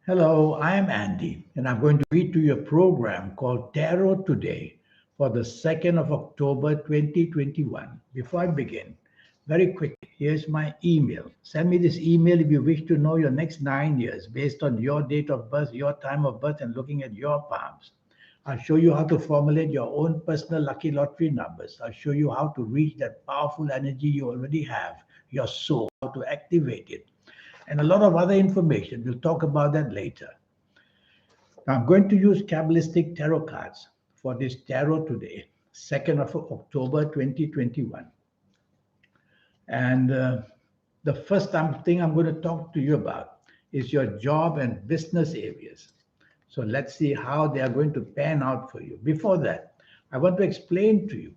Hello, I am Andy, and I'm going to read to you a program called Tarot Today for the 2nd of October 2021. Before I begin, very quickly, here's my email. Send me this email if you wish to know your next 9 years based on your date of birth, your time of birth, and looking at your palms. I'll show you how to formulate your own personal lucky lottery numbers. I'll show you how to reach that powerful energy you already have, your soul, how to activate it and a lot of other information. We'll talk about that later. Now, I'm going to use Kabbalistic tarot cards for this tarot today, 2nd of October 2021. And the first thing I'm going to talk to you about is your job and business areas. So let's see how they are going to pan out for you. Before that, I want to explain to you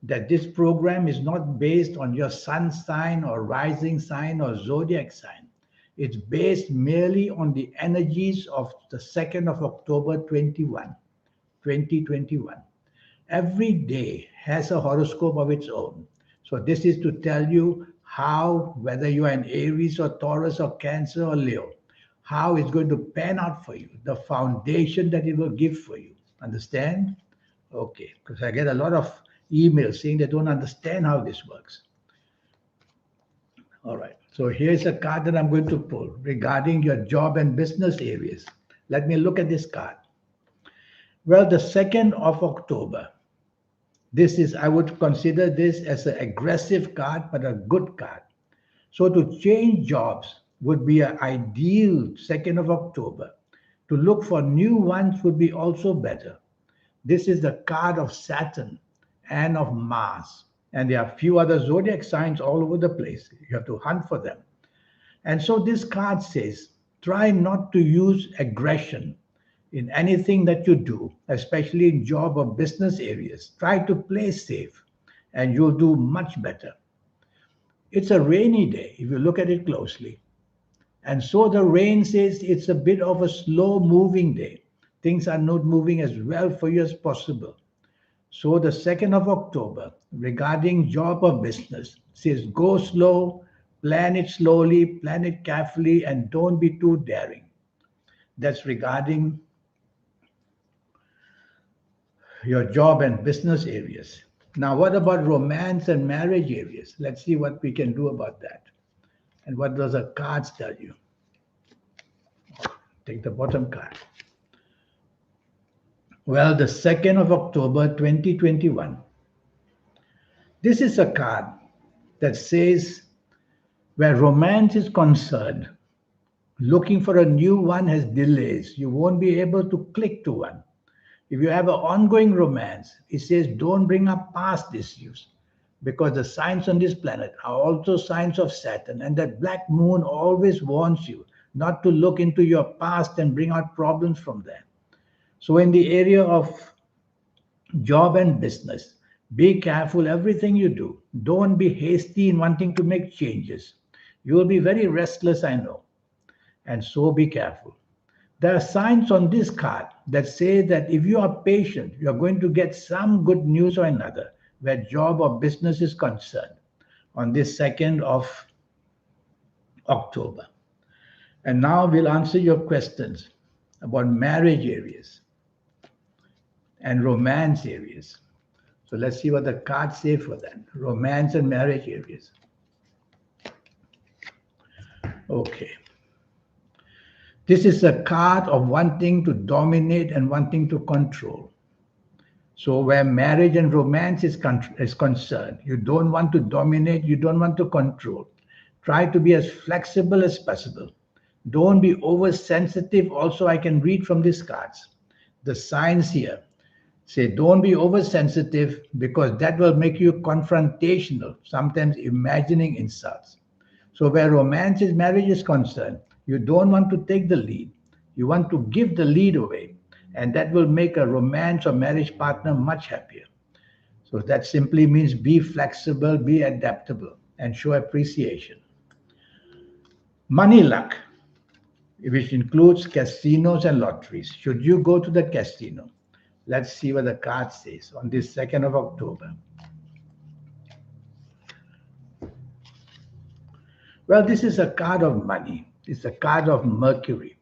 that this program is not based on your sun sign or rising sign or zodiac sign. It's based merely on the energies of the 2nd of October 2021. Every day has a horoscope of its own. So this is to tell you how, whether you are an Aries or Taurus or Cancer or Leo, how it's going to pan out for you, the foundation that it will give for you. Understand? Okay, because I get a lot of emails saying they don't understand how this works. All right, so here's a card that I'm going to pull regarding your job and business areas. Let me look at this card. Well, the 2nd of October, this is, I would consider this as an aggressive card, but a good card. So to change jobs would be an ideal 2nd of October. To look for new ones would be also better. This is the card of Saturn and of Mars. And there are a few other zodiac signs all over the place. You have to hunt for them. And so this card says try not to use aggression in anything that you do, especially in job or business areas. Try to play safe and you'll do much better. It's a rainy day if you look at it closely. And so the rain says it's a bit of a slow moving day. Things are not moving as well for you as possible. So the 2nd of October, regarding job or business, says go slow, plan it slowly, plan it carefully, and don't be too daring. That's regarding your job and business areas. Now, what about romance and marriage areas? Let's see what we can do about that. And what does the cards tell you? Take the bottom card. Well, the 2nd of October 2021. This is a card that says where romance is concerned, looking for a new one has delays. You won't be able to click to one. If you have an ongoing romance, it says don't bring up past issues because the signs on this planet are also signs of Saturn, and that black moon always warns you not to look into your past and bring out problems from there. So, in the area of job and business, be careful everything you do. Don't be hasty in wanting to make changes. You will be very restless, I know, and so be careful. There are signs on this card that say that if you are patient, you are going to get some good news or another where job or business is concerned on this 2nd of October. And now we'll answer your questions about marriage areas and romance areas. So let's see what the cards say for that. Romance and marriage areas. Okay. This is a card of wanting to dominate and wanting to control. So, where marriage and romance is concerned, you don't want to dominate, you don't want to control. Try to be as flexible as possible. Don't be oversensitive. Also, I can read from these cards. The signs here say don't be oversensitive because that will make you confrontational, sometimes imagining insults. So, where romance is marriage is concerned, you don't want to take the lead. You want to give the lead away, and that will make a romance or marriage partner much happier. So, that simply means be flexible, be adaptable, and show appreciation. Money luck, which includes casinos and lotteries. Should you go to the casino? Let's see what the card says on this 2nd of October. Well, this is a card of money. It's a card of Mercury.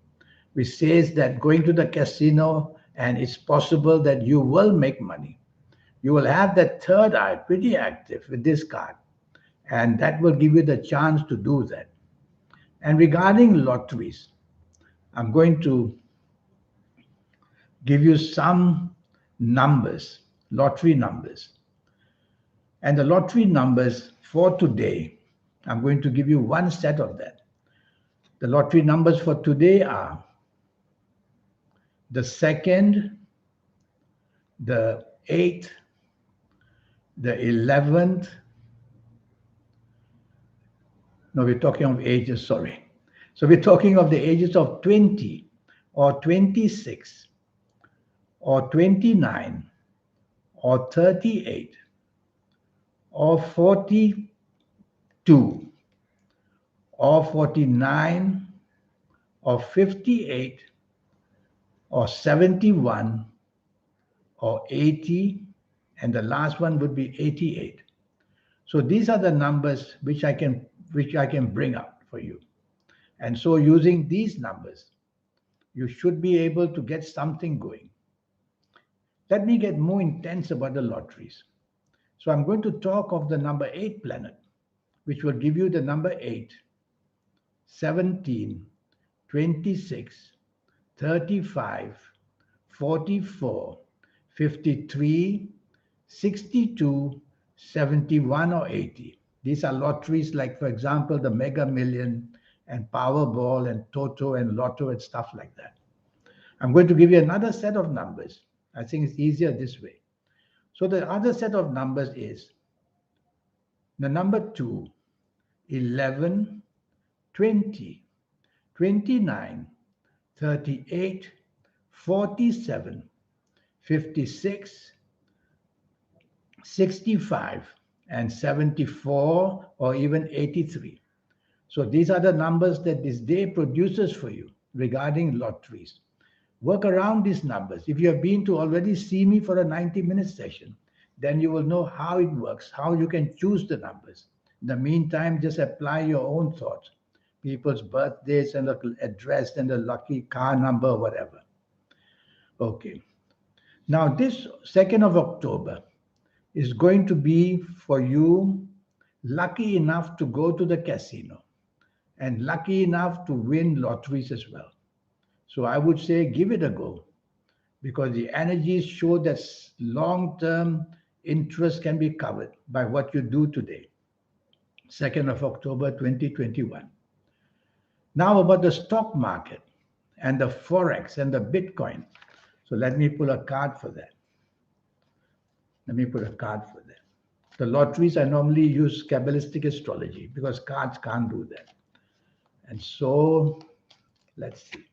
which says that going to the casino and it's possible that you will make money. You will have that third eye pretty active with this card, and that will give you the chance to do that. And regarding lotteries, I'm going to give you some numbers, lottery numbers. And the lottery numbers for today, I'm going to give you one set of that. The lottery numbers for today are the 2nd, the 8th, the 11th. No, we're talking of ages, sorry. So we're talking of the ages of 20 or 26 or 29 or 38 or 42 or 49 or 58 or 71 or 80, and the last one would be 88. So these are the numbers which I can bring up for you. And so using these numbers, you should be able to get something going. Let me get more intense about the lotteries. So I'm going to talk of the number 8 planet, which will give you the number 8, 17, 26, 35, 44, 53, 62, 71, or 80. These are lotteries like, for example, the Mega Million and Powerball and Toto and Lotto and stuff like that. I'm going to give you another set of numbers. I think it's easier this way. So the other set of numbers is the number 2, 11, 20, 29, 38, 47, 56, 65, and 74, or even 83. So these are the numbers that this day produces for you regarding lotteries. Work around these numbers. If you have been to already see me for a 90-minute session, then you will know how it works, how you can choose the numbers. In the meantime, just apply your own thoughts, people's birthdays and the address and the lucky car number, whatever. Okay. Now, this 2nd of October is going to be for you lucky enough to go to the casino and lucky enough to win lotteries as well. So I would say give it a go, because the energies show that long-term interest can be covered by what you do today, 2nd of October 2021. Now about the stock market and the Forex and the Bitcoin. So let me pull a card for that. The lotteries, I normally use Kabbalistic astrology because cards can't do that. And so let's see.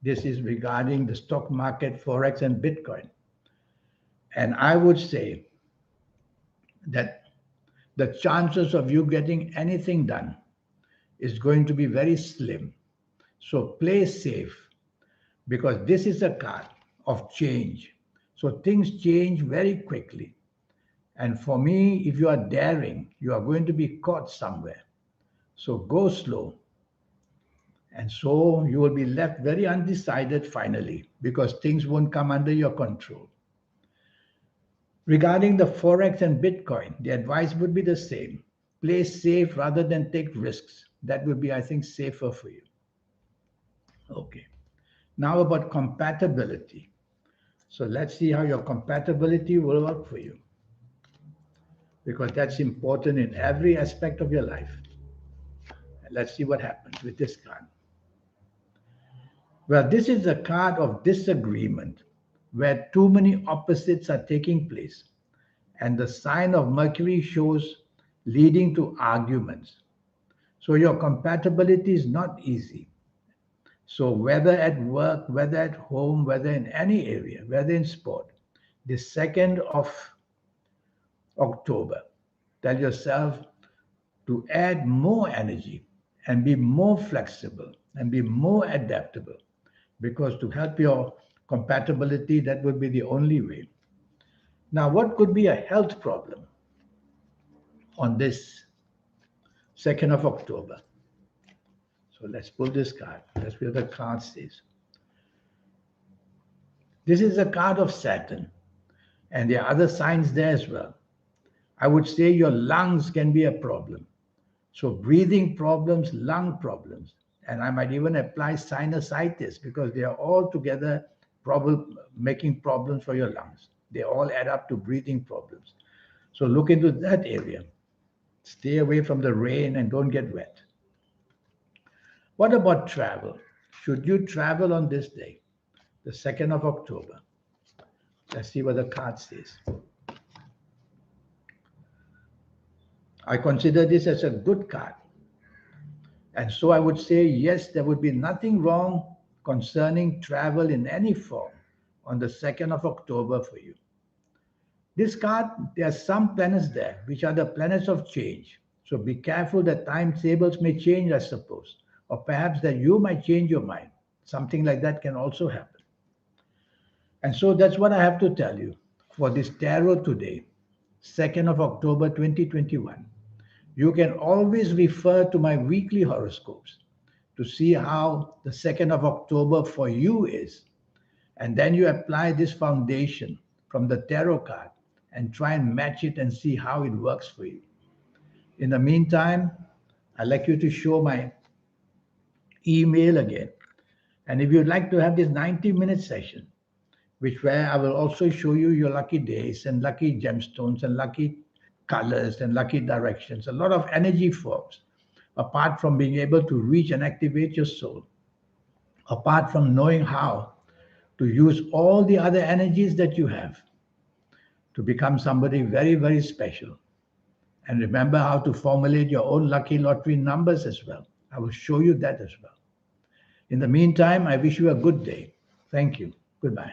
This is regarding the stock market, Forex, and Bitcoin. And I would say that the chances of you getting anything done is going to be very slim. So play safe, because this is a card of change. So things change very quickly. And for me, if you are daring, you are going to be caught somewhere. So go slow. And so you will be left very undecided finally, because things won't come under your control. Regarding the Forex and Bitcoin, the advice would be the same. Play safe rather than take risks. That would be, I think, safer for you. Okay. Now about compatibility. So let's see how your compatibility will work for you, because that's important in every aspect of your life. And let's see what happens with this card. Well, this is a card of disagreement, where too many opposites are taking place. And the sign of Mercury shows leading to arguments. So your compatibility is not easy. So whether at work, whether at home, whether in any area, whether in sport, the 2nd of October, tell yourself to add more energy and be more flexible and be more adaptable, because to help your compatibility, that would be the only way. Now, what could be a health problem on this 2nd of October? So let's pull this card. Let's see what the card says. This is a card of Saturn, and there are other signs there as well. I would say your lungs can be a problem. So breathing problems, lung problems, and I might even apply sinusitis because they are all together making problems for your lungs. They all add up to breathing problems. So look into that area. Stay away from the rain and don't get wet. What about travel? Should you travel on this day, the 2nd of October? Let's see what the card says. I consider this as a good card. And so I would say, yes, there would be nothing wrong concerning travel in any form on the 2nd of October for you. This card, there are some planets there, which are the planets of change. So be careful that timetables may change, I suppose, or perhaps that you might change your mind. Something like that can also happen. And so that's what I have to tell you for this tarot today, 2nd of October 2021. You can always refer to my weekly horoscopes to see how the 2nd of October for you is. And then you apply this foundation from the tarot card and try and match it and see how it works for you. In the meantime, I'd like you to show my email again. And if you'd like to have this 90-minute session, where I will also show you your lucky days and lucky gemstones and lucky colors and lucky directions, a lot of energy forms, apart from being able to reach and activate your soul, apart from knowing how to use all the other energies that you have to become somebody very, very special. And remember how to formulate your own lucky lottery numbers as well. I will show you that as well. In the meantime, I wish you a good day. Thank you. Goodbye.